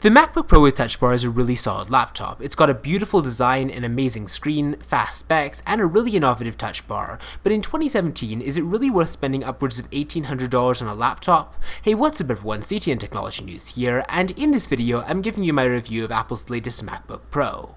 The MacBook Pro with Touch Bar is a really solid laptop. It's got a beautiful design, an amazing screen, fast specs, and a really innovative touch bar. But in 2017, is it really worth spending upwards of $1,800 on a laptop? Hey, what's up everyone, CTN Technology News here, and in this video, I'm giving you my review of Apple's latest MacBook Pro.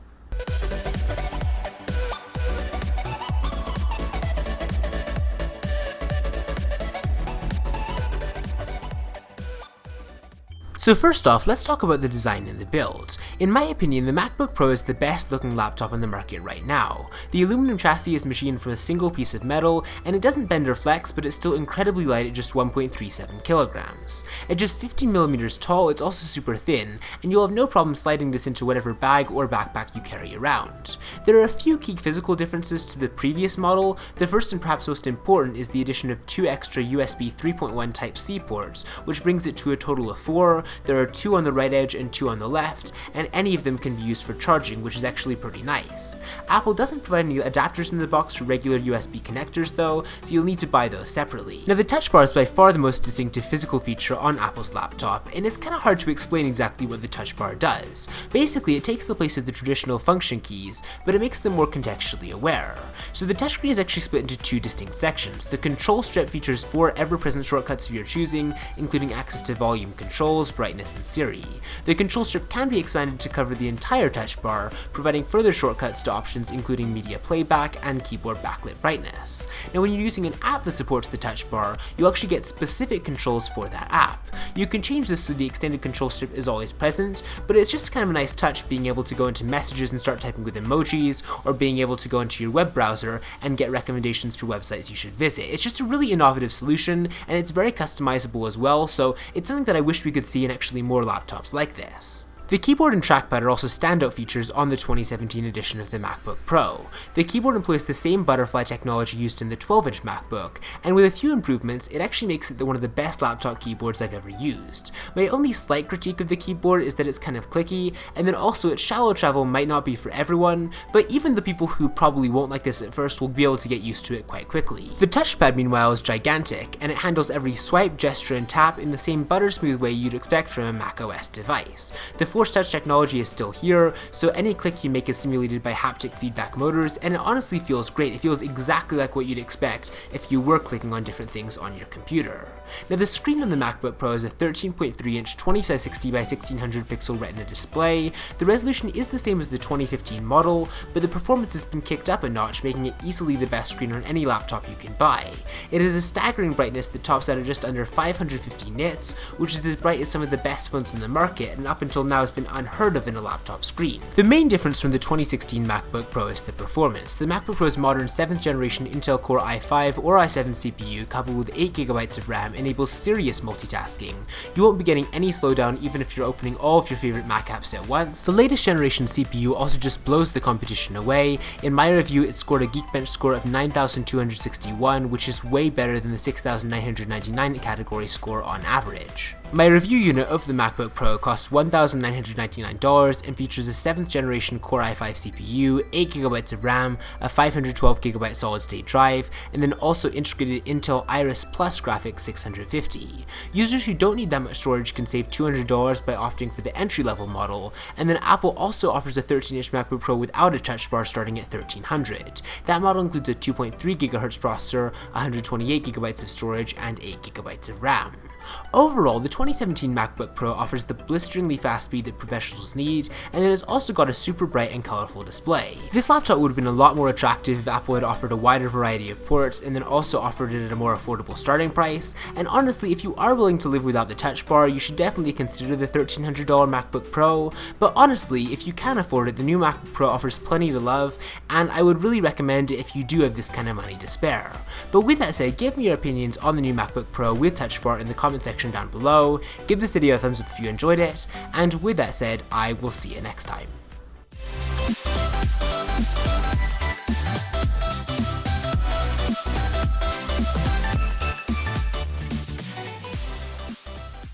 So first off, let's talk about the design and the build. In my opinion, the MacBook Pro is the best looking laptop on the market right now. The aluminum chassis is machined from a single piece of metal, and it doesn't bend or flex, but it's still incredibly light at just 1.37 kilograms. At just 15mm tall, it's also super thin, and you'll have no problem sliding this into whatever bag or backpack you carry around. There are a few key physical differences to the previous model. The first and perhaps most important is the addition of 2 extra USB 3.1 Type-C ports, which brings it to a total of 4. There are 2 on the right edge and 2 on the left, and any of them can be used for charging, which is actually pretty nice. Apple doesn't provide any adapters in the box for regular USB connectors though, so you'll need to buy those separately. Now the touch bar is by far the most distinctive physical feature on Apple's laptop, and it's kinda hard to explain exactly what the touch bar does. Basically, it takes the place of the traditional function keys, but it makes them more contextually aware. So the touchscreen is actually split into 2 distinct sections. The control strip features 4 ever-present shortcuts of your choosing, including access to volume controls, brightness, and Siri. The control strip can be expanded to cover the entire touch bar, providing further shortcuts to options including media playback and keyboard backlit brightness. Now when you're using an app that supports the touch bar, you'll actually get specific controls for that app. You can change this so the extended control strip is always present, but it's just kind of a nice touch being able to go into messages and start typing with emojis, or being able to go into your web browser and get recommendations for websites you should visit. It's just a really innovative solution, and it's very customizable as well, so it's something that I wish we could see in actually more laptops like this. The keyboard and trackpad are also standout features on the 2017 edition of the MacBook Pro. The keyboard employs the same butterfly technology used in the 12-inch MacBook, and with a few improvements, it actually makes it one of the best laptop keyboards I've ever used. My only slight critique of the keyboard is that it's kind of clicky, and then also its shallow travel might not be for everyone, but even the people who probably won't like this at first will be able to get used to it quite quickly. The touchpad meanwhile is gigantic, and it handles every swipe, gesture, and tap in the same butter-smooth way you'd expect from a macOS device. The Force Touch technology is still here, so any click you make is simulated by haptic feedback motors, and it honestly feels great. It feels exactly like what you'd expect if you were clicking on different things on your computer. Now the screen on the MacBook Pro is a 13.3-inch 2560 by 1600 pixel Retina display. The resolution is the same as the 2015 model, but the performance has been kicked up a notch, making it easily the best screen on any laptop you can buy. It has a staggering brightness that tops out at just under 550 nits, which is as bright as some of the best phones on the market, and up until now has been unheard of in a laptop screen. The main difference from the 2016 MacBook Pro is the performance. The MacBook Pro's modern 7th generation Intel Core i5 or i7 CPU coupled with 8GB of RAM enables serious multitasking. You won't be getting any slowdown even if you're opening all of your favorite Mac apps at once. The latest generation CPU also just blows the competition away. In my review, it scored a Geekbench score of 9,261, which is way better than the 6,999 category score on average. My review unit of the MacBook Pro costs $1,999 and features a 7th generation Core i5 CPU, 8GB of RAM, a 512GB solid state drive, and then also integrated Intel Iris Plus graphics 650. Users who don't need that much storage can save $200 by opting for the entry-level model, and then Apple also offers a 13-inch MacBook Pro without a touch bar starting at $1,300. That model includes a 2.3GHz processor, 128GB of storage, and 8GB of RAM. Overall, the 2017 MacBook Pro offers the blisteringly fast speed that professionals need, and it has also got a super bright and colorful display. This laptop would have been a lot more attractive if Apple had offered a wider variety of ports and then also offered it at a more affordable starting price, and honestly, if you are willing to live without the touch bar, you should definitely consider the $1,300 MacBook Pro, but honestly, if you can afford it, the new MacBook Pro offers plenty to love, and I would really recommend it if you do have this kind of money to spare. But with that said, give me your opinions on the new MacBook Pro with touch bar in the comments section down below, give this video a thumbs up if you enjoyed it, and with that said, I will see you next time.